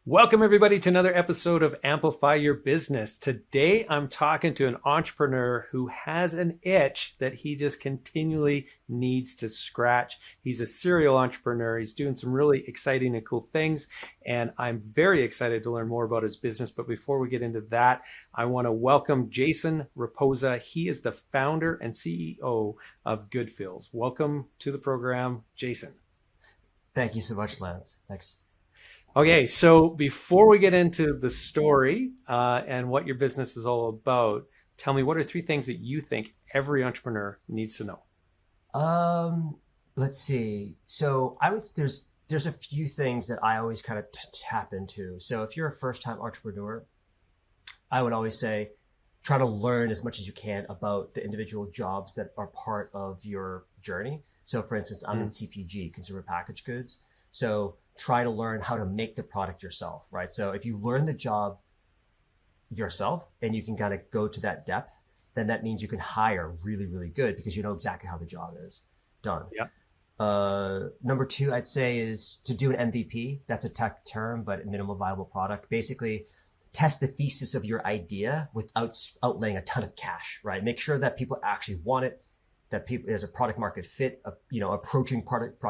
Welcome, everybody, to another episode of Amplify Your Business. Today, I'm talking to an entrepreneur who has an itch that he just continually needs to scratch. He's a serial entrepreneur. He's doing some really exciting and cool things, and I'm very excited to learn more about his business. But before we get into that, I want to welcome Jason Raposa. He is the founder and CEO of Goodfills. Welcome to the program, Jason. Thank you so much, Lance. Thanks. Okay, so before we get into the story and what your business is all about, tell me what are three things that you think every entrepreneur needs to know? Um, let's see. So there's a few things that I always kind of tap into. So if you're a first-time entrepreneur, I would always say try to learn as much as you can about the individual jobs that are part of your journey. So for instance, I'm in CPG, consumer packaged goods. So try to learn how to make the product yourself, right? So if you learn the job yourself and you can kind of go to that depth, then that means you can hire really, really good because you know exactly how the job is done. Yeah. Number two, I'd say is to do an MVP. That's a tech term, but minimal viable product. Basically, test the thesis of your idea without outlaying a ton of cash, right? Make sure that people actually want it, that people there's a product market fit, approaching product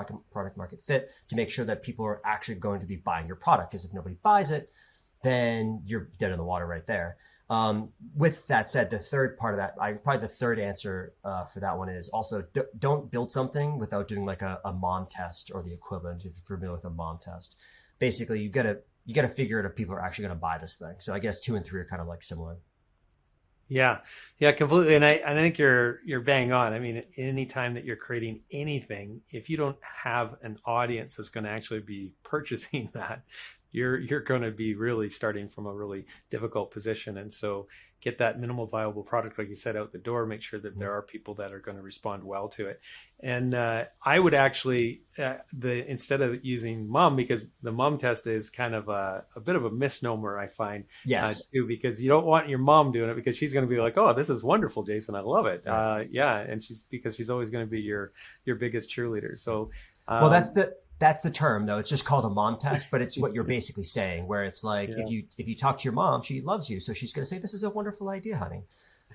market fit to make sure that people are actually going to be buying your product. Because if nobody buys it, then you're dead in the water right there. With that said, the third part of that, probably the third answer for that one is also don't build something without doing like a mom test or the equivalent. If you're familiar with a mom test, basically you gotta figure out if people are actually going to buy this thing. So I guess two and three are kind of like similar. Yeah, yeah, completely. And I think you're bang on. I mean, any time that you're creating anything, if you don't have an audience that's going to actually be purchasing that, you're going to be really starting from a really difficult position. And so get that minimal viable product, like you said, out the door. Make sure that there are people that are going to respond well to it. And I would actually the instead of using mom, because the mom test is kind of a bit of a misnomer, I find Yes. too, because you don't want your mom doing it because she's going to be like, "Oh, this is wonderful, Jason. I love it." Right. Yeah, and she's always going to be your biggest cheerleader. So, Well, um, that's the term though. It's just called a mom test, but it's what you're basically saying, where it's like yeah, if you talk to your mom, she loves you, so she's going to say, "This is a wonderful idea, honey."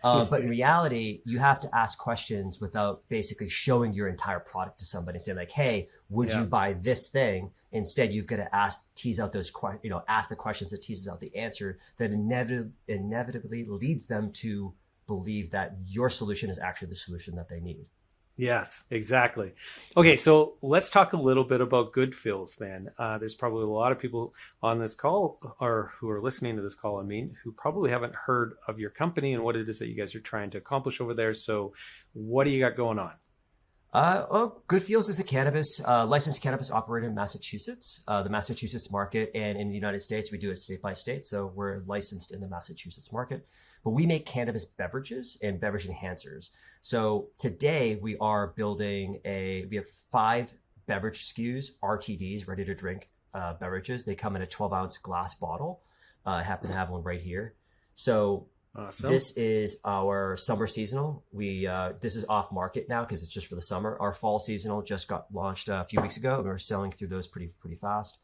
But in reality, you have to ask questions without basically showing your entire product to somebody and saying like, "Hey, would you yeah. buy this thing?" Instead, you've got to tease out ask the questions that teases out the answer that inevitably leads them to believe that your solution is actually the solution that they need. Yes, exactly. Okay, so let's talk a little bit about Goodfills then. There's probably a lot of people on this call or who are listening to this call, I mean, who probably haven't heard of your company and what it is that you guys are trying to accomplish over there. So, what do you got going on? Goodfields is a licensed cannabis operator in Massachusetts, the Massachusetts market, and in the United States, we do it state by state. So we're licensed in the Massachusetts market, but we make cannabis beverages and beverage enhancers. So today we have five beverage SKUs, RTDs, ready to drink beverages. They come in a 12-ounce glass bottle. I happen to have one right here. So Awesome. this is our summer seasonal. This is off market now because it's just for the summer. Our fall seasonal just got launched a few weeks ago, and we're selling through those pretty fast.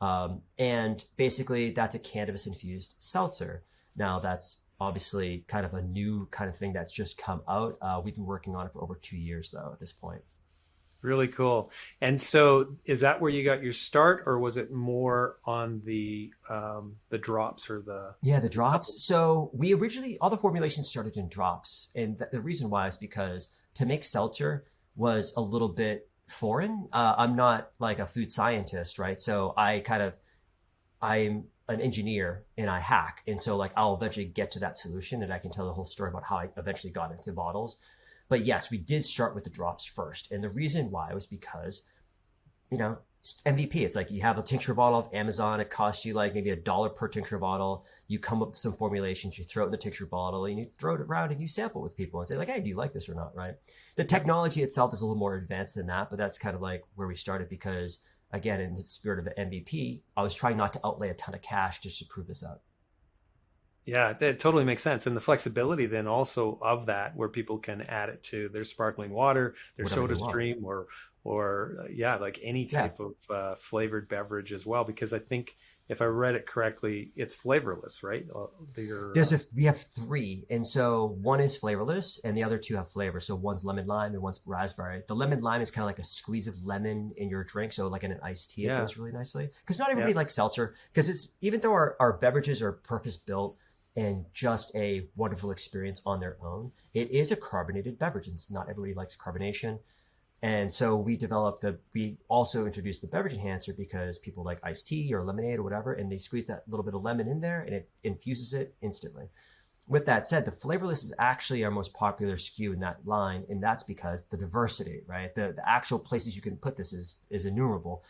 And basically, that's a cannabis infused seltzer. Now, that's obviously kind of a new kind of thing that's just come out. We've been working on it for over 2 years, though, at this point. Really cool. And so, is that where you got your start, or was it more on the drops or the Yeah, the supplements? drops. So we originally, all the formulations started in drops. And the reason why is because to make seltzer was a little bit foreign. I'm not like a food scientist, right? So I'm an engineer and I hack. And so like I'll eventually get to that solution and I can tell the whole story about how I eventually got into bottles. But yes, we did start with the drops first. And the reason why was because, you know, MVP. It's like you have a tincture bottle of Amazon. It costs you like maybe $1 per tincture bottle. You come up with some formulations, you throw it in the tincture bottle, and you throw it around and you sample with people and say like, "Hey, do you like this or not?" Right? The technology itself is a little more advanced than that, but that's kind of like where we started because, again, in the spirit of the MVP, I was trying not to outlay a ton of cash just to prove this out. Yeah, that totally makes sense. And the flexibility then also of that, where people can add it to their sparkling water, their Whatever they soda want. stream, or yeah, like any Yeah. type of flavored beverage as well. Because I think if I read it correctly, it's flavorless, right? We have three, and so one is flavorless, and the other two have flavor. So one's lemon lime and one's raspberry. The lemon lime is kind of like a squeeze of lemon in your drink, so like in an iced tea, it Yeah, goes really nicely. Because not everybody yeah, likes seltzer, because it's even though our beverages are purpose built and just a wonderful experience on their own, it is a carbonated beverage, and not everybody likes carbonation. And so we also introduced the beverage enhancer because people like iced tea or lemonade or whatever, and they squeeze that little bit of lemon in there and it infuses it instantly. With that said, the flavorless is actually our most popular SKU in that line, and that's because the diversity, right? The actual places you can put this is innumerable.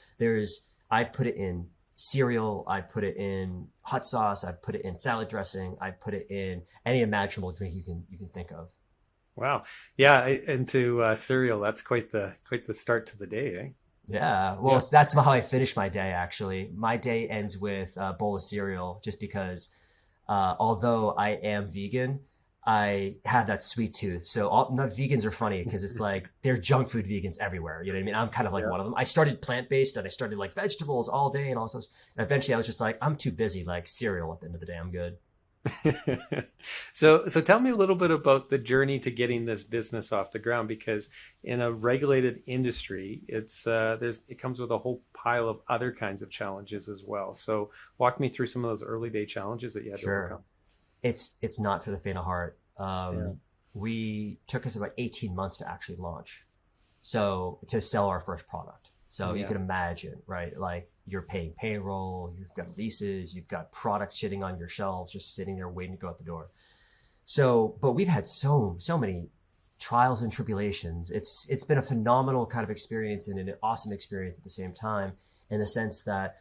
I've put it in cereal, I've put it in hot sauce, I've put it in salad dressing, I've put it in any imaginable drink you can think of. wow, yeah. Into cereal, that's quite the start to the day, eh? Yeah, well, Yeah. that's how I finish my day, actually. My day ends with a bowl of cereal just because, although I am vegan, I have that sweet tooth. So not vegans are funny because it's like they're junk food vegans everywhere. You know what I mean? I'm kind of like Yeah. one of them. I started plant-based and I started like vegetables all day and all this. And eventually I was just like, I'm too busy. Like cereal at the end of the day, I'm good. So tell me a little bit about the journey to getting this business off the ground, because in a regulated industry, it comes with a whole pile of other kinds of challenges as well. So walk me through some of those early day challenges that you had to Sure. overcome. It's not for the faint of heart. Yeah. We took us about 18 months to actually launch. So to sell our first product. So you Yeah. can imagine, right? Like you're paying payroll, you've got leases, you've got products sitting on your shelves, just sitting there waiting to go out the door. So, but we've had so many trials and tribulations. It's been a phenomenal kind of experience and an awesome experience at the same time, in the sense that,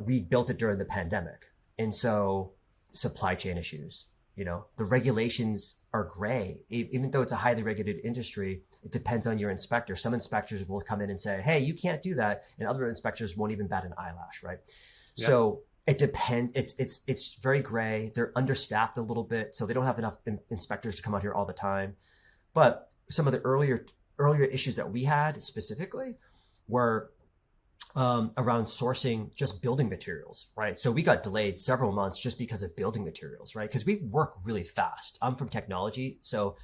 we built it during the pandemic. And so supply chain issues, the regulations are gray. Even though it's a highly regulated industry, it depends on your inspector. Some inspectors will come in and say, hey, you can't do that. And other inspectors won't even bat an eyelash, right? Yeah. So it depends. It's very gray. They're understaffed a little bit, so they don't have enough inspectors to come out here all the time. But some of the earlier issues that we had specifically were around sourcing just building materials, right? So we got delayed several months just because of building materials, right? Because we work really fast. I'm from technology, so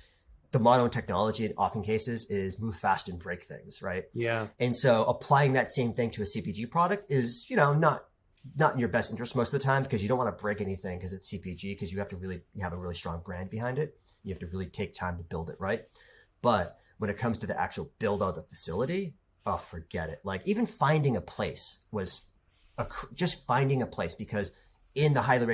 the motto in technology in often cases is move fast and break things, right? Yeah. And so applying that same thing to a CPG product is, not in your best interest most of the time, because you don't want to break anything because it's CPG, because you have a really strong brand behind it. You have to really take time to build it, right? But when it comes to the actual build out of the facility, oh, forget it. Like even finding a place was just finding a place, because in the highly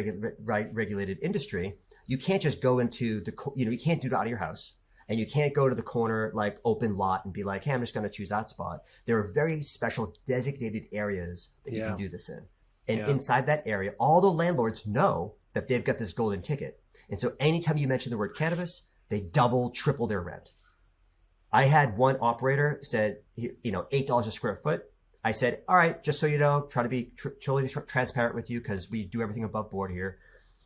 regulated industry, you can't just go into you can't do it out of your house. And you can't go to the corner, like open lot, and be like, hey, I'm just going to choose that spot. There are very special designated areas that you can Yeah. do this in. And Yeah. inside that area, all the landlords know that they've got this golden ticket. And so anytime you mention the word cannabis, they double, triple their rent. I had one operator said, $8 a square foot. I said, all right, just so you know, try to be totally transparent with you, because we do everything above board here.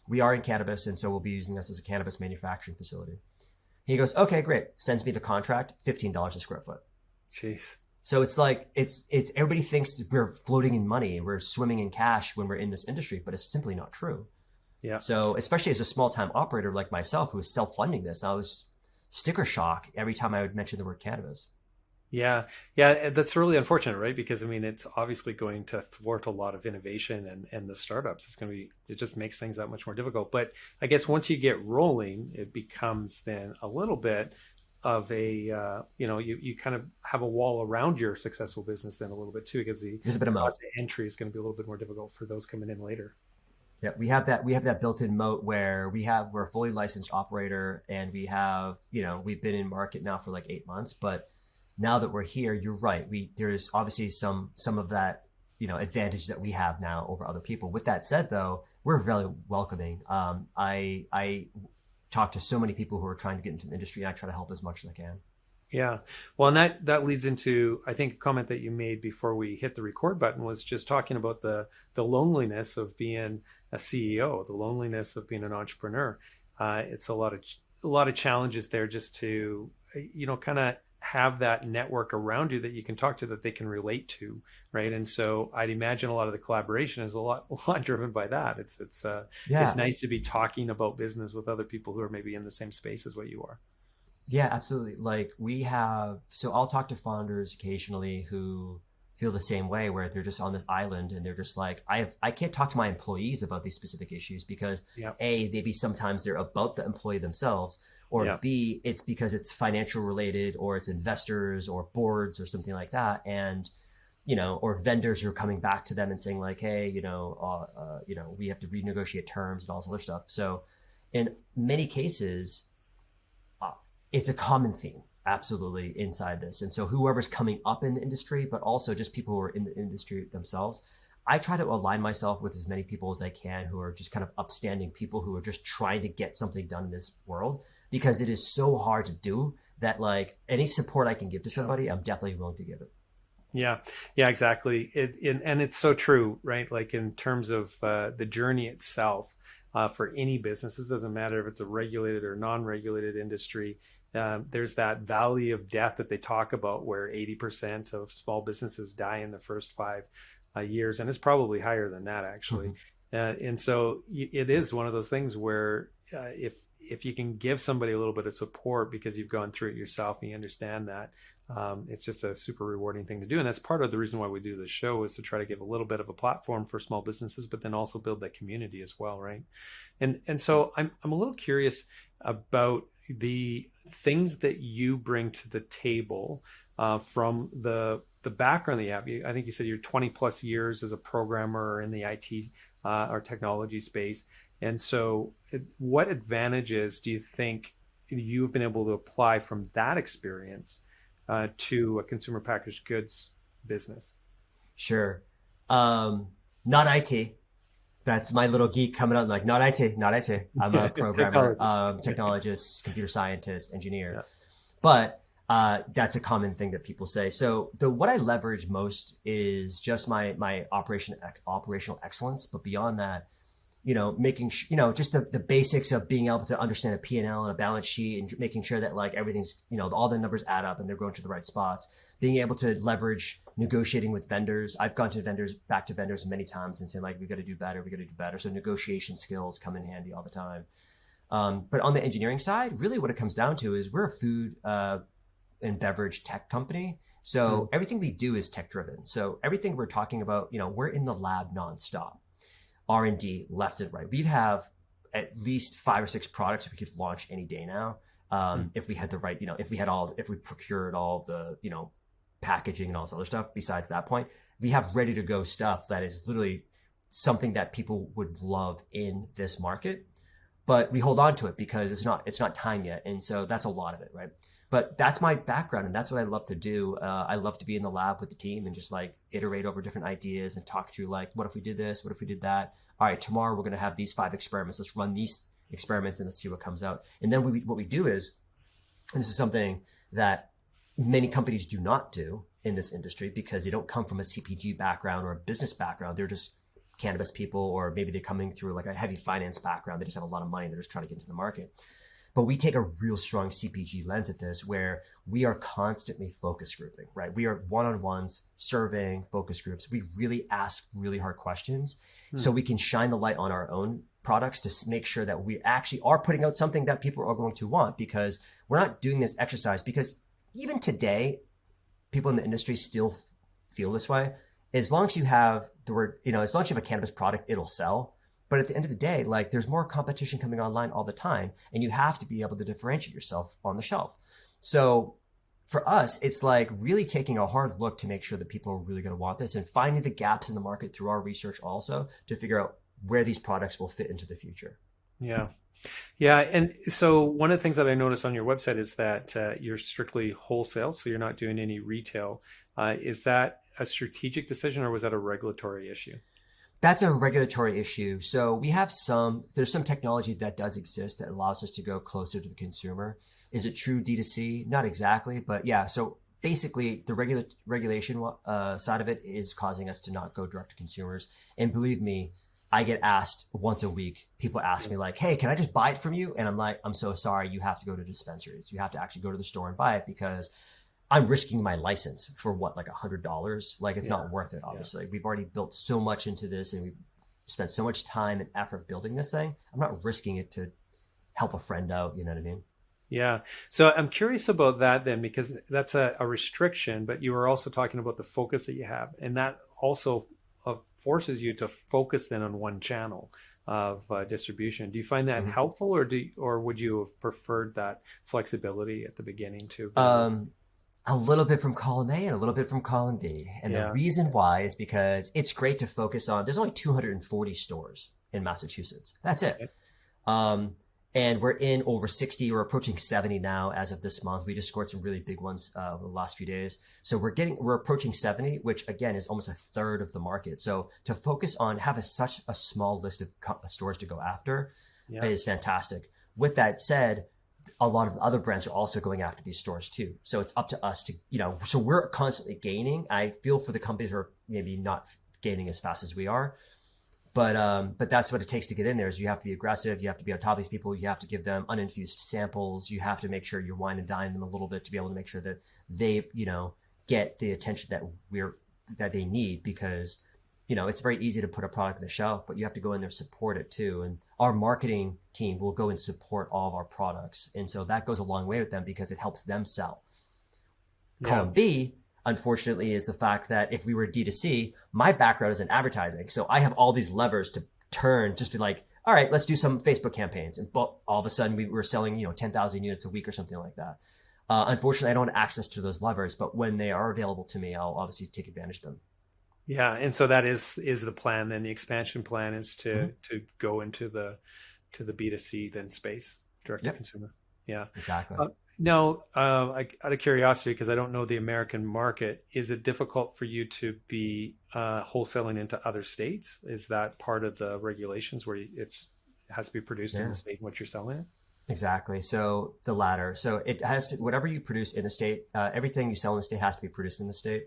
We are in cannabis, and so we'll be using this as a cannabis manufacturing facility. He goes, okay, great. Sends me the contract, $15 a square foot. Jeez. So it's like, it's everybody thinks we're floating in money, we're swimming in cash when we're in this industry, but it's simply not true. Yeah. So especially as a small time operator like myself, who was self-funding this, I was sticker shock every time I would mention the word cannabis. Yeah, yeah, that's really unfortunate, right? Because I mean, it's obviously going to thwart a lot of innovation and the startups. It just makes things that much more difficult. But I guess once you get rolling, it becomes then a little bit of a, you kind of have a wall around your successful business then a little bit too, because the There's a bit of moat. cost of entry is going to be a little bit more difficult for those coming in later. Yeah, we have that built-in moat where we're a fully licensed operator, and we've been in market now for like 8 months, but now that we're here, you're right. There's obviously some of that, advantage that we have now over other people. With that said, though, we're very welcoming. I talk to so many people who are trying to get into the industry, and I try to help as much as I can. Yeah. Well, and that leads into, I think, a comment that you made before we hit the record button was just talking about the loneliness of being a CEO, the loneliness of being an entrepreneur. It's a lot of challenges there just to, kind of have that network around you that you can talk to, that they can relate to, right? And so I'd imagine a lot of the collaboration is a lot driven by that. It's Yeah. nice to be talking about business with other people who are maybe in the same space as what you are. Yeah, absolutely. Like we have, so I'll talk to founders occasionally who feel the same way where they're just on this island and they're just like, I can't talk to my employees about these specific issues because Yeah, A, maybe sometimes they're about the employee themselves, or yeah, B, it's because it's financial related or it's investors or boards or something like that. And, or vendors are coming back to them and saying like, hey, we have to renegotiate terms and all this other stuff. So in many cases, uh, it's a common theme absolutely inside this. And so whoever's coming up in the industry, but also just people who are in the industry themselves, I try to align myself with as many people as I can who are just kind of upstanding people who are just trying to get something done in this world, because it is so hard to do that. Like any support I can give to somebody, I'm definitely willing to give it. yeah, yeah, exactly. And it's so true, right? Like in terms of the journey itself, for any business, it doesn't matter if it's a regulated or non-regulated industry. There's that valley of death that they talk about, where 80% of small businesses die in the first 5 years, and it's probably higher than that actually. And so it is one of those things where if you can give somebody a little bit of support because you've gone through it yourself and you understand that, it's just a super rewarding thing to do. And that's part of the reason why we do this show, is to try to give a little bit of a platform for small businesses, but then also build that community as well, right? And so I'm a little curious about the things that you bring to the table, from the background that you have. I think you said you're 20 plus years as a programmer in the IT or technology space. And so, what advantages do you think you've been able to apply from that experience to a consumer packaged goods business? Sure. Not IT. That's my little geek coming out like, not IT, not IT. I'm a programmer, Technology. technologist, computer scientist, engineer. Yeah. But that's a common thing that people say. So the what I leverage most is just my operational excellence. But beyond that, making just the basics of being able to understand a P&L and a balance sheet, and making sure that like everything's, all the numbers add up and they're going to the right spots. Being able to leverage negotiating with vendors. I've gone to back to vendors many times and saying like, we got to do better, we got to do better. So negotiation skills come in handy all the time. But on the engineering side, really what it comes down to is we're a food and beverage tech company. So everything we do is tech driven. So everything we're talking about, we're in the lab nonstop. R&D left and right. We have at least 5 or 6 products we could launch any day now. If we had the right, if we procured all of the, packaging and all this other stuff. Besides that point, we have ready to go stuff that is literally something that people would love in this market, but we hold on to it because it's not time yet. And so that's a lot of it. Right. But that's my background and that's what I love to do. I love to be in the lab with the team and just like iterate over different ideas and talk through like, what if we did this? What if we did that? All right, tomorrow we're going to have these 5 experiments. Let's run these experiments and let's see what comes out. And then what we do is, and this is something that many companies do not do in this industry because they don't come from a CPG background or a business background. They're just cannabis people, or maybe they're coming through like a heavy finance background. They just have a lot of money. They're just trying to get into the market. But we take a real strong CPG lens at this, where we are constantly focus grouping, right? We are one-on-ones, surveying, focus groups. We really ask really hard questions so we can shine the light on our own products to make sure that we actually are putting out something that people are going to want, because we're not doing this exercise because even today, people in the industry still feel this way. As long as you have the word, as long as you have a cannabis product, it'll sell. But at the end of the day, like there's more competition coming online all the time, and you have to be able to differentiate yourself on the shelf. So for us, it's like really taking a hard look to make sure that people are really going to want this, and finding the gaps in the market through our research also to figure out where these products will fit into the future. Yeah. Yeah. And so one of the things that I noticed on your website is that you're strictly wholesale, so you're not doing any retail. Is that a strategic decision, or was that a regulatory issue? That's a regulatory issue. So there's some technology that does exist that allows us to go closer to the consumer. Is it true D2C? Not exactly, but yeah. So basically the regulation side of it is causing us to not go direct to consumers. And believe me, I get asked once a week, people ask me like, hey, can I just buy it from you? And I'm like, I'm so sorry. You have to go to dispensaries. You have to actually go to the store and buy it, because I'm risking my license for what, like $100? Like it's Yeah. not worth it. Yeah. Obviously, we've already built so much into this, and we've spent so much time and effort building this thing. I'm not risking it to help a friend out. You know what I mean? Yeah. So I'm curious about that then, because that's a restriction, but you were also talking about the focus that you have. And that also forces you to focus then on one channel of distribution. Do you find that Mm-hmm. helpful, or would you have preferred that flexibility at the beginning to be able to? Um, a little bit from column A and a little bit from column B. And the Yeah. reason why is because it's great to focus on, there's only 240 stores in Massachusetts. That's it. Okay. Um, and we're in over 60, we're approaching 70 now as of this month. We just scored some really big ones over the last few days. So we're approaching 70, which again is almost a third of the market. So to focus on, have such a small list of stores to go after Yeah. is fantastic. With that said, a lot of the other brands are also going after these stores too. So it's up to us to, so we're constantly gaining. I feel for the companies who are maybe not gaining as fast as we are. But that's what it takes to get in there is you have to be aggressive. You have to be on top of these people. You have to give them uninfused samples. You have to make sure you're wine and dine them a little bit to be able to make sure that they, get the attention that they need because, it's very easy to put a product on the shelf, but you have to go in there and support it too. And our marketing team will go and support all of our products. And so that goes a long way with them because it helps them sell. Yeah. Column B, unfortunately, is the fact that if we were D2C, my background is in advertising. So I have all these levers to turn just to like, all right, let's do some Facebook campaigns. And all of a sudden we were selling, 10,000 units a week or something like that. Unfortunately, I don't have access to those levers, but when they are available to me, I'll obviously take advantage of them. Yeah. And so that is the plan. Then the expansion plan is Mm-hmm. to go into the B2C then space, direct to Yep, consumer. Yeah. exactly. Now, out of curiosity, because I don't know the American market, is it difficult for you to be wholesaling into other states? Is that part of the regulations where it has to be produced in Yeah. the state in which you're selling it? Exactly. So the latter. So it has to, whatever you produce in the state, everything you sell in the state has to be produced in the state.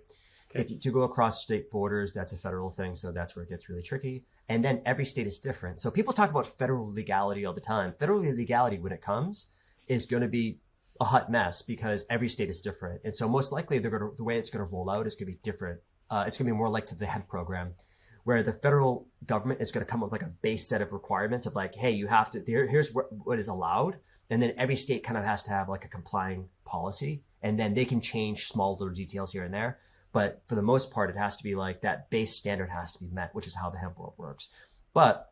Okay. To go across state borders, that's a federal thing. So that's where it gets really tricky. And then every state is different. So people talk about federal legality all the time. Federal legality, when it comes, is going to be a hot mess because every state is different. And so most likely the way it's going to roll out is going to be different. It's going to be more like to the hemp program where the federal government is going to come up with like a base set of requirements of like, hey, you have to, here's what is allowed. And then every state kind of has to have like a complying policy. And then they can change small little details here and there. But for the most part, it has to be like that base standard has to be met, which is how the hemp world works. But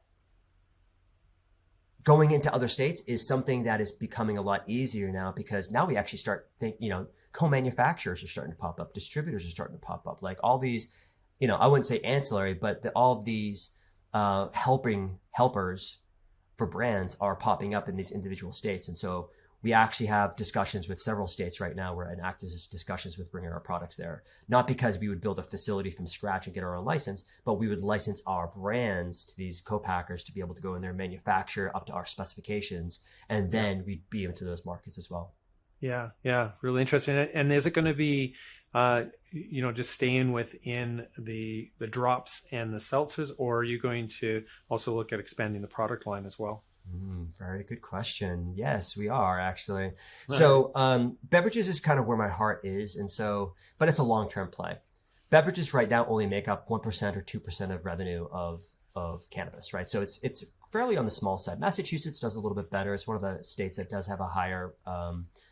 going into other states is something that is becoming a lot easier now because now we actually start co-manufacturers are starting to pop up, distributors are starting to pop up, like all these, I wouldn't say ancillary, but all of these helpers for brands are popping up in these individual states. And so we actually have discussions with several states right now. We're in active discussions with bringing our products there, not because we would build a facility from scratch and get our own license, but we would license our brands to these co-packers to be able to go in there and manufacture up to our specifications. And then we'd be into those markets as well. Yeah, yeah, really interesting. And is it going to be, just staying within the drops and the seltzers, or are you going to also look at expanding the product line as well? Very good question. Yes, we are actually. Right. So beverages is kind of where my heart is. And so, but it's a long-term play. Beverages right now only make up 1% or 2% of revenue of cannabis, right? So it's fairly on the small side. Massachusetts does a little bit better. It's one of the states that does have a higher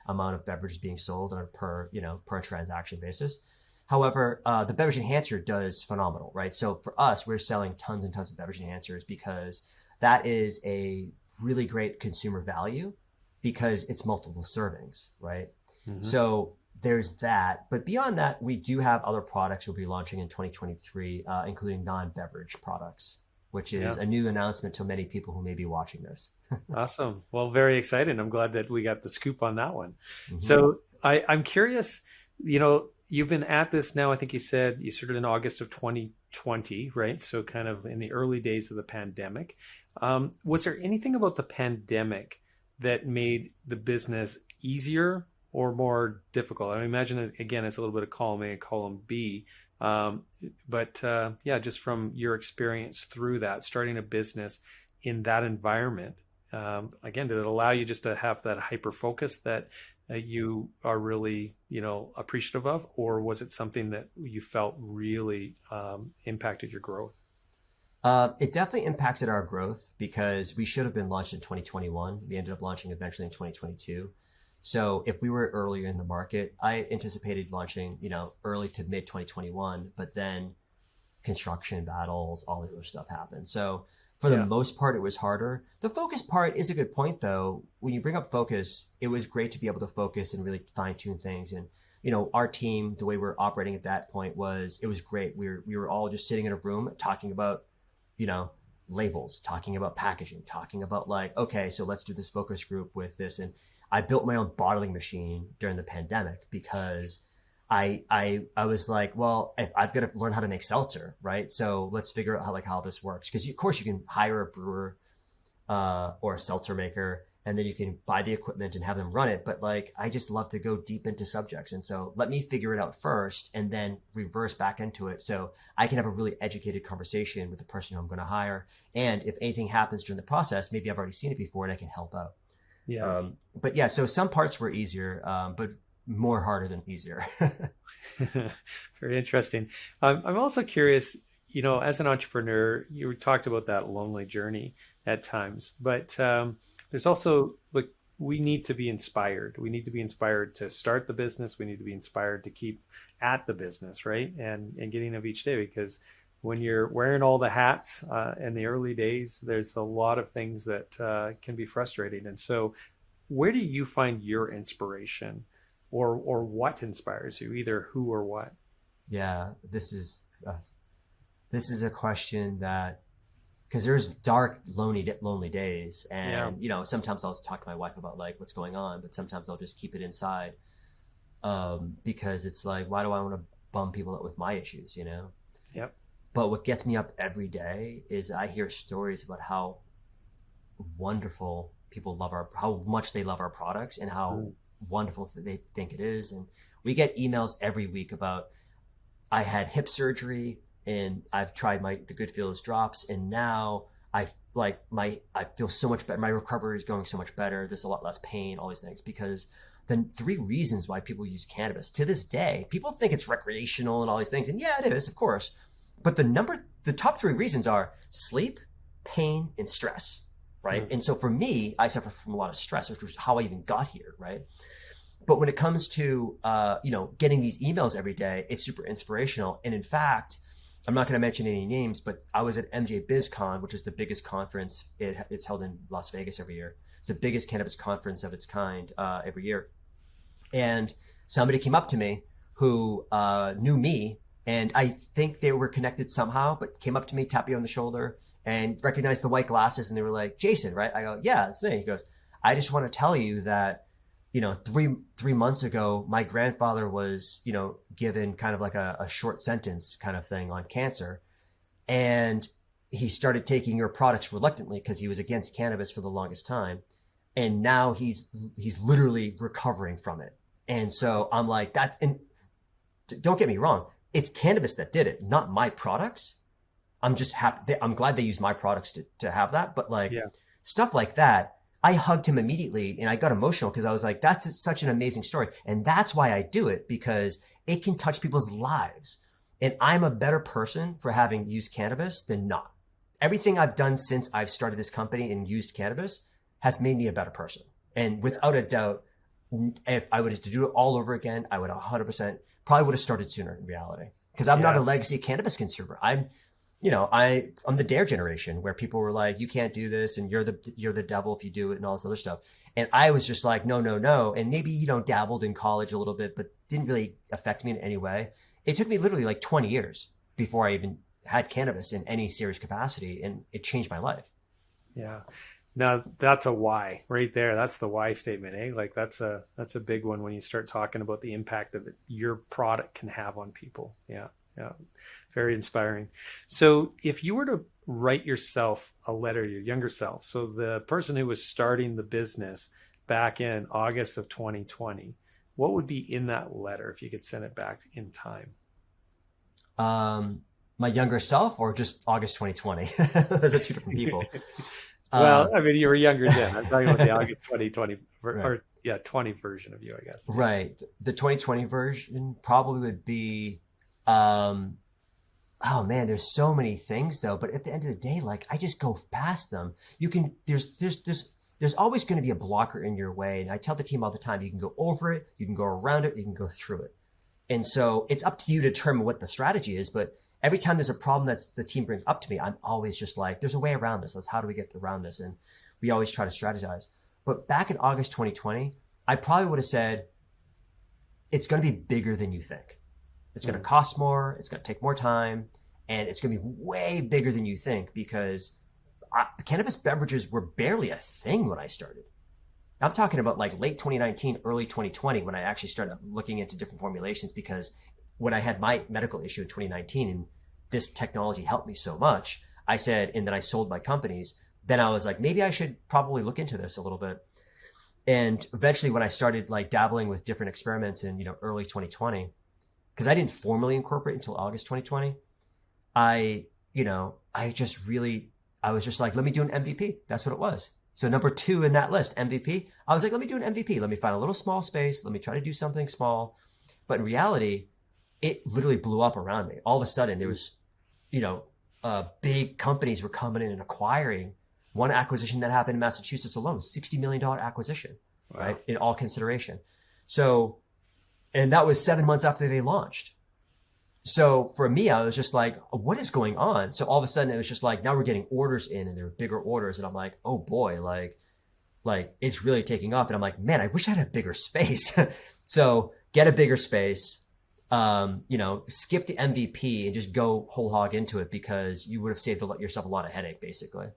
amount of beverages being sold on a per transaction basis. However, the beverage enhancer does phenomenal, right? So for us, we're selling tons and tons of beverage enhancers because that is a really great consumer value because it's multiple servings, right? Mm-hmm. So there's that. But beyond that, we do have other products we'll be launching in 2023, including non-beverage products, which is a new announcement to many people who may be watching this. Awesome. Well, very exciting. I'm glad that we got the scoop on that one. Mm-hmm. So I'm curious, you've been at this now, I think you said you started in August of 2020, right? So kind of in the early days of the pandemic. Was there anything about the pandemic that made the business easier or more difficult? I imagine, again, it's a little bit of column A and column B. Just from your experience through that, starting a business in that environment, Again, did it allow you just to have that hyper focus that you are really, appreciative of, or was it something that you felt really impacted your growth? It definitely impacted our growth because we should have been launched in 2021. We ended up launching eventually in 2022. So if we were earlier in the market, I anticipated launching, early to mid 2021, but then construction battles, all this other stuff happened. So for the Yeah, most part, it was harder. The focus part is a good point, though. When you bring up focus, it was great to be able to focus and really fine tune things. And our team, the way we're operating at that point it was great. We were all just sitting in a room talking about you know, labels, talking about packaging, talking about like, okay, so let's do this focus group with this. And I built my own bottling machine during the pandemic because I was like, well, I've got to learn how to make seltzer, right? So let's figure out how this works. Because of course you can hire a brewer or a seltzer maker, and then you can buy the equipment and have them run it. But like, I just love to go deep into subjects. And so let me figure it out first and then reverse back into it. So I can have a really educated conversation with the person who I'm going to hire. And if anything happens during the process, maybe I've already seen it before and I can help out. yeah. But yeah, so some parts were easier, but more harder than easier. Very interesting. I'm also curious, as an entrepreneur, you talked about that lonely journey at times, but there's also like we need to be inspired. We need to be inspired to start the business. We need to be inspired to keep at the business, right? And getting up each day because when you're wearing all the hats in the early days, there's a lot of things that can be frustrating. And so, where do you find your inspiration, or what inspires you, either who or what? Yeah, this is a question that because there's dark, lonely days, Yeah, and sometimes I'll talk to my wife about like what's going on, but sometimes I'll just keep it inside because it's like, why do I want to bum people out with my issues, yep, But what gets me up every day is I hear stories about how wonderful people how much they love our products and how mm, wonderful they think it is, and we get emails every week about I had hip surgery and I've tried the Good Feels drops and now I feel so much better. My recovery is going so much better. There's a lot less pain, all these things. Because the three reasons why people use cannabis to this day, people think it's recreational and all these things. And yeah, it is, of course. But the top three reasons are sleep, pain, and stress, right? mm, And so for me, I suffer from a lot of stress, which was how I even got here, right? But when it comes to getting these emails every day, it's super inspirational. And in fact, I'm not going to mention any names, but I was at MJ BizCon, which is the biggest conference. It's held in Las Vegas every year. It's the biggest cannabis conference of its kind every year. And somebody came up to me who knew me, and I think they were connected somehow, but came up to me, tapped me on the shoulder, and recognized the white glasses, and they were like, "Jason, right?" I go, "Yeah, it's me." He goes, "I just want to tell you that." 3 months ago, my grandfather was, given kind of like a short sentence kind of thing on cancer. And he started taking your products reluctantly because he was against cannabis for the longest time. And now he's literally recovering from it. And so I'm like, and don't get me wrong. It's cannabis that did it, not my products. I'm just happy. I'm glad they used my products to have that. But like yeah, stuff like that, I hugged him immediately and I got emotional because I was like, that's such an amazing story. And that's why I do it, because it can touch people's lives. And I'm a better person for having used cannabis than not. Everything I've done since I've started this company and used cannabis has made me a better person. And yeah, without a doubt, if I was to do it all over again, I would 100% probably would have started sooner in reality. Because I'm not a yeah, legacy cannabis consumer. I'm the dare generation where people were like, you can't do this and you're the devil if you do it and all this other stuff. And I was just like, no, no, no. And maybe, dabbled in college a little bit, but didn't really affect me in any way. It took me literally like 20 years before I even had cannabis in any serious capacity. And it changed my life. yeah. Now that's a why right there. That's the why statement, eh? Like that's a big one when you start talking about the impact that your product can have on people. Yeah, yeah, very inspiring. So if you were to write yourself a letter, your younger self, so the person who was starting the business back in August of 2020, what would be in that letter if you could send it back in time? My younger self or just August 2020? Those are two different people. Well, Um, I mean, you were younger then. I'm talking about the August 2020 right. or yeah, 20 version of you, I guess. Yeah. Right. The 2020 version probably would be, um, oh man, there's so many things though. But at the end of the day, like I just go past them. You can, there's always going to be a blocker in your way. And I tell the team all the time, you can go over it, you can go around it, you can go through it. And so it's up to you to determine what the strategy is. But every time there's a problem that the team brings up to me, I'm always just like, there's a way around this. How do we get around this? And we always try to strategize. But back in August 2020, I probably would have said, it's going to be bigger than you think. It's going to cost more. It's going to take more time. And it's going to be way bigger than you think because cannabis beverages were barely a thing when I started. I'm talking about like late 2019, early 2020 when I actually started looking into different formulations because when I had my medical issue in 2019 and this technology helped me so much, I said, and then I sold my companies, then I was like, maybe I should probably look into this a little bit. And eventually when I started like dabbling with different experiments in, early 2020, because I didn't formally incorporate until August 2020, I was just like, let me do an MVP. That's what it was. So number 2 in that list, MVP, I was like, let me do an MVP. Let me find a little small space. Let me try to do something small. But in reality, it literally blew up around me. All of a sudden there was, big companies were coming in and acquiring. One acquisition that happened in Massachusetts alone, $60 million acquisition, wow. Right? In all consideration. So, and that was 7 months after they launched. So for me, I was just like, what is going on? So all of a sudden it was just like, now we're getting orders in and there were bigger orders. And I'm like, oh boy, like it's really taking off. And I'm like, man, I wish I had a bigger space. So get a bigger space, skip the MVP and just go whole hog into it because you would have saved yourself a lot of headache basically.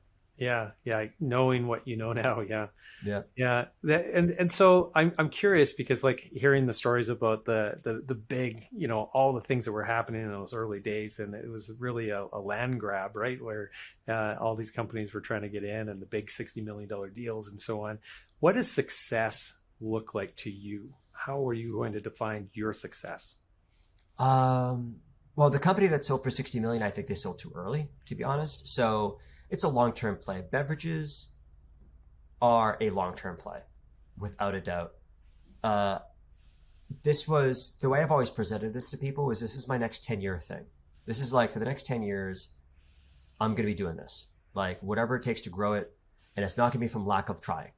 Yeah, yeah, knowing what you know now, yeah, Yeah. yeah, and so I'm curious because like hearing the stories about the big, all the things that were happening in those early days, and it was really a land grab, right, where all these companies were trying to get in, and the big $60 million deals and so on. What does success look like to you? How are you going to define your success? Well, the company that sold for 60 million, I think they sold too early, to be honest. So it's a long-term play. Beverages are a long-term play, without a doubt. This was the way I've always presented this to people was this is my next 10-year thing. This is like for the next 10 years, I'm going to be doing this. Like whatever it takes to grow it. And it's not going to be from lack of trying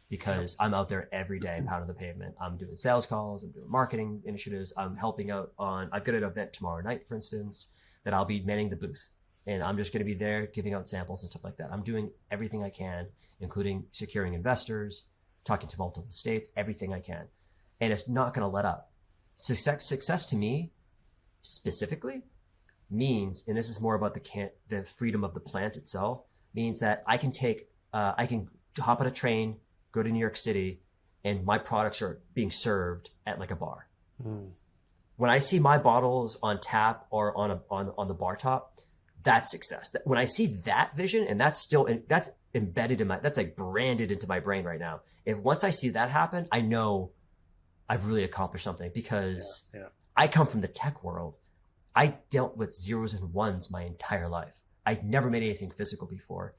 because I'm out there every day pounding the pavement. I'm doing sales calls. I'm doing marketing initiatives. I'm helping out I've got an event tomorrow night, for instance, that I'll be manning the booth. And I'm just going to be there giving out samples and stuff like that. I'm doing everything I can, including securing investors, talking to multiple states, everything I can. And it's not going to let up. Success to me specifically means, and this is more about the freedom of the plant itself, means that I can hop on a train, go to New York City, and my products are being served at like a bar. Mm. When I see my bottles on tap or on the bar top, that's success. When I see that vision, and that's embedded that's like branded into my brain right now. If once I see that happen, I know I've really accomplished something because I come from the tech world. I dealt with zeros and ones my entire life. I'd never made anything physical before.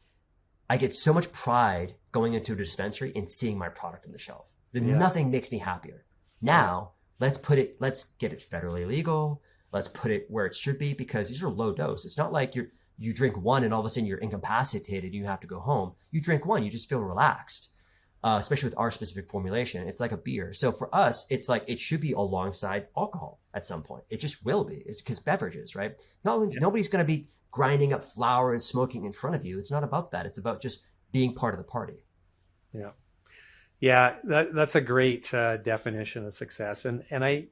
I get so much pride going into a dispensary and seeing my product on the shelf. Nothing makes me happier. Now, let's get it federally legal. Let's put it where it should be because these are low dose. It's not like you drink one and all of a sudden you're incapacitated and you have to go home. You drink one, you just feel relaxed, especially with our specific formulation. It's like a beer. So for us, it's like it should be alongside alcohol at some point. It just will be. It's because beverages, right? Nobody's going to be grinding up flour and smoking in front of you. It's not about that. It's about just being part of the party. Yeah. Yeah, that's a great definition of success. And I,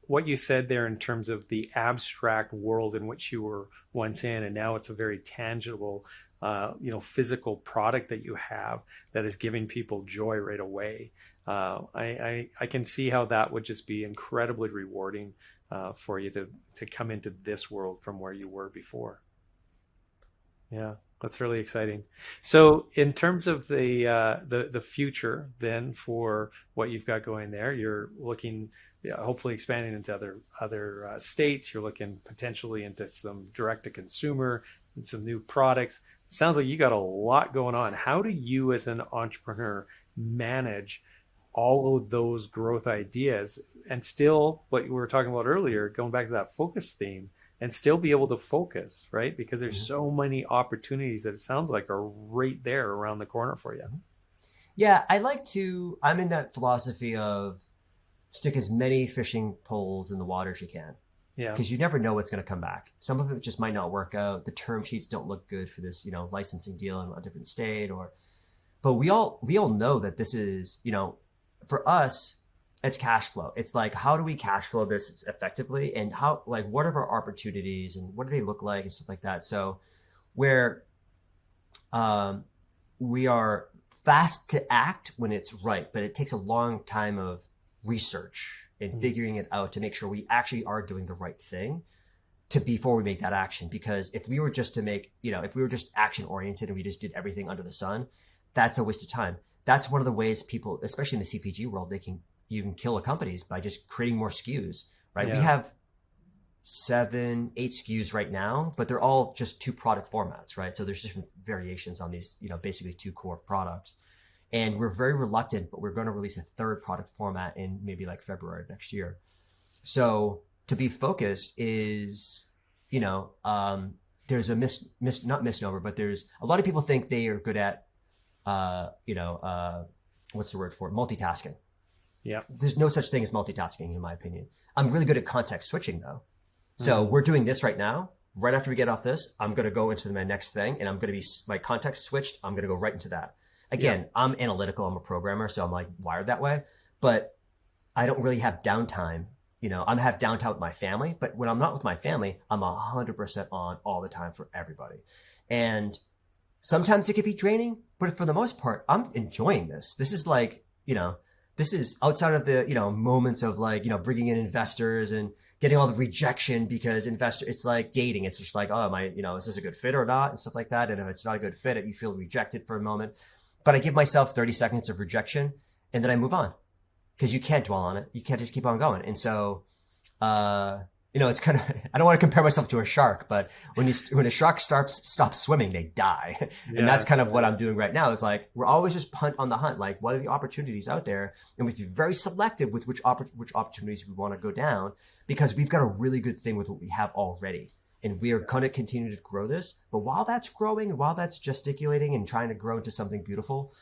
what you said there in terms of the abstract world in which you were once in, and now it's a very tangible, physical product that you have that is giving people joy right away. I can see how that would just be incredibly rewarding for you to come into this world from where you were before. Yeah. That's really exciting. So, in terms of the future, then for what you've got going there, you're looking, yeah, hopefully expanding into other states. You're looking potentially into some direct to consumer, and some new products. Sounds like you got a lot going on. How do you, as an entrepreneur, manage all of those growth ideas and still, what we were talking about earlier, going back to that focus theme, and still be able to focus, right? Because there's Mhm. so many opportunities that it sounds like are right there around the corner for you. Yeah, I'm in that philosophy of stick as many fishing poles in the water as you can, Yeah. because you never know what's going to come back. Some of it just might not work out. The term sheets don't look good for this, licensing deal in a different state, but we all know that this is, for us, it's cash flow. It's like, how do we cash flow this effectively, and what are our opportunities, and what do they look like, and stuff like that. So where um, we are fast to act when it's right, but it takes a long time of research and Mhm. figuring it out to make sure we actually are doing the right thing to before we make that action. Because if we were just to make, if we were just action oriented and we just did everything under the sun, that's a waste of time. That's one of the ways people, especially in the CPG world, you can kill a companies by just creating more SKUs, right? We Yeah. have 7, 8 SKUs right now, but they're all just 2 product formats, right? So there's different variations on these, basically 2 core products. And we're very reluctant, but we're going to release a 3rd product format in maybe like February of next year. So to be focused is, there's a not misnomer, but there's a lot of people think they are good at, uh, you know, uh, what's the word for it? Multitasking. Yeah. There's no such thing as multitasking, in my opinion. I'm really good at context switching, though. So Hmm. we're doing this right now. Right after we get off this, I'm going to go into my next thing, and I'm going to be my context switched. I'm going to go right into that. Yeah. Again, I'm analytical. I'm a programmer, so I'm like wired that way. But I don't really have downtime. I have downtime with my family, but when I'm not with my family, I'm 100% on all the time for everybody. And sometimes it can be draining, but for the most part, I'm enjoying this. This is like, this is outside of the, moments of like, bringing in investors and getting all the rejection because it's like dating. It's just like, oh, is this a good fit or not? And stuff like that. And if it's not a good fit, you feel rejected for a moment. But I give myself 30 seconds of rejection and then I move on because you can't dwell on it. You can't just keep on going. And so, uh, it's kind of, I don't want to compare myself to a shark, but when a shark stops swimming, they die. And that's Yeah. kind of what I'm doing right now is like, we're always just punt on the hunt. Like, what are the opportunities out there? And we have to be very selective with which opportunities we want to go down because we've got a really good thing with what we have already. And we are going to continue to grow this. But while that's growing and while that's gesticulating and trying to grow into something beautiful,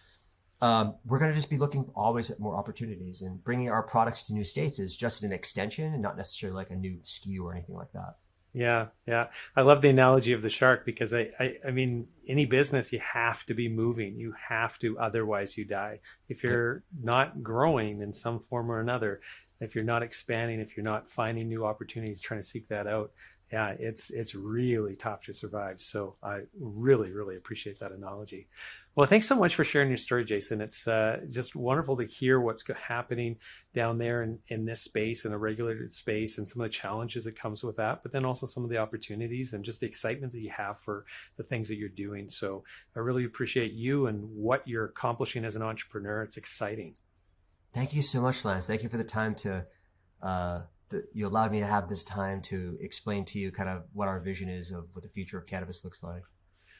we're going to just be looking always at more opportunities, and bringing our products to new states is just an extension and not necessarily like a new SKU or anything like that. Yeah, yeah. I love the analogy of the shark because I mean, any business, you have to be moving. You have to, otherwise you die. If Yep. you're not growing in some form or another, if you're not expanding, if you're not finding new opportunities, trying to seek that out, yeah, it's really tough to survive. So I really, really appreciate that analogy. Well, thanks so much for sharing your story, Jason. It's just wonderful to hear what's happening down there in this space, in a regulated space, and some of the challenges that comes with that, but then also some of the opportunities and just the excitement that you have for the things that you're doing. So I really appreciate you and what you're accomplishing as an entrepreneur. It's exciting. Thank you so much, Lance. Thank you for the time you allowed me to have this time to explain to you kind of what our vision is of what the future of cannabis looks like.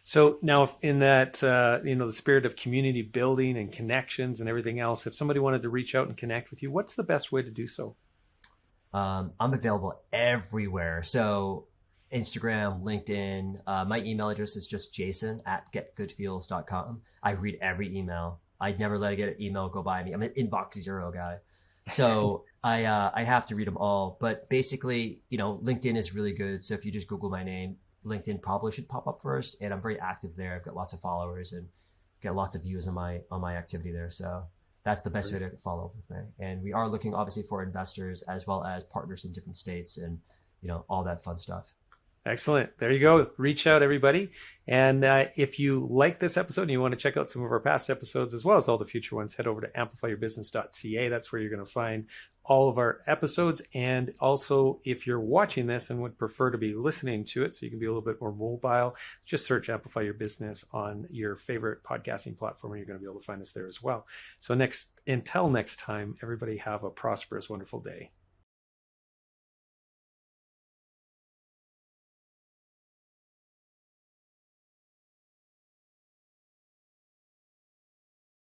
So now, in that the spirit of community building and connections and everything else, if somebody wanted to reach out and connect with you, what's the best way to do so? I'm available everywhere. So Instagram, LinkedIn. My email address is just jason@getgoodfeels.com. I read every email. I'd never let an email go by me. I'm an inbox zero guy. So I have to read them all. But basically, LinkedIn is really good. So if you just Google my name, LinkedIn probably should pop up first. And I'm very active there. I've got lots of followers and get lots of views on my activity there. So that's the best way to follow up with me. And we are looking obviously for investors as well as partners in different states and all that fun stuff. Excellent. There you go. Reach out, everybody. And if you like this episode and you want to check out some of our past episodes as well as all the future ones, head over to amplifyyourbusiness.ca. That's where you're going to find all of our episodes. And also, if you're watching this and would prefer to be listening to it so you can be a little bit more mobile, just search Amplify Your Business on your favorite podcasting platform and you're going to be able to find us there as well. So until next time, everybody have a prosperous, wonderful day.